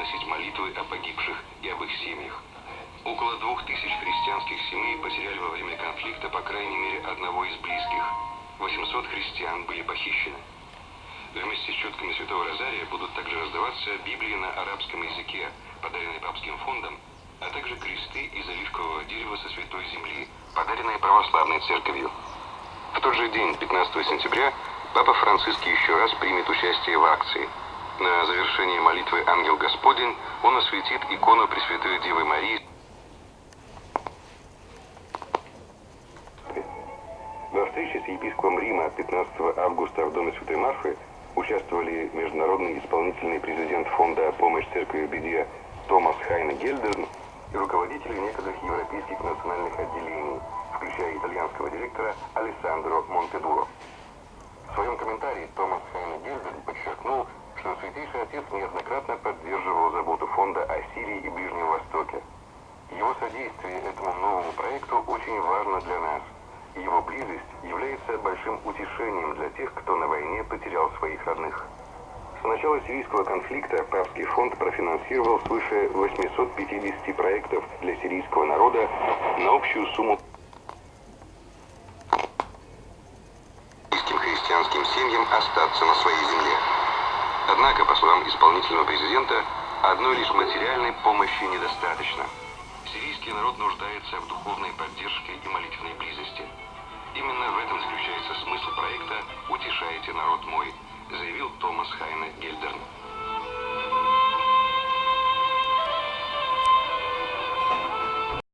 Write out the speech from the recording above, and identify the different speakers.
Speaker 1: возносить молитвы о погибших и об их семьях. Около 2000 христианских семей потеряли во время конфликта по крайней мере одного из близких. 800 христиан были похищены. Вместе с четками Святого Розария будут также раздаваться Библии на арабском языке, подаренные папским фондом, а также кресты из оливкового дерева со Святой Земли, подаренные православной церковью. В тот же день, 15 сентября, Папа Франциск еще раз примет участие в акции. На завершение молитвы «Ангел Господень» он осветит икону Пресвятой Девы Марии. Во встрече с епископом Рима 15 августа в доме Святой Марфы участвовали международный исполнительный президент фонда «Помощь церкви в беде» Томас Хайне Гельдерн и руководители некоторых европейских национальных отделений, включая итальянского директора Алессандро Монтедуро. В своем комментарии Томас Хайне Гельдерн подчеркнул, что Святейший Отец неоднократно поддерживал заботу фонда о Сирии и Ближнем Востоке. Его содействие этому новому проекту очень важно для нас. Его близость является большим утешением для тех, кто на войне потерял своих родных. С начала сирийского конфликта Папский фонд профинансировал свыше 850 проектов для сирийского народа на общую сумму христианским семьям остаться на своей земле. Однако, по словам исполнительного президента, одной лишь материальной помощи недостаточно. Сирийский народ нуждается в духовной поддержке и молитвенной близости. Именно в этом заключается смысл проекта «Утешайте народ мой», заявил Томас Хайне Гельдерн.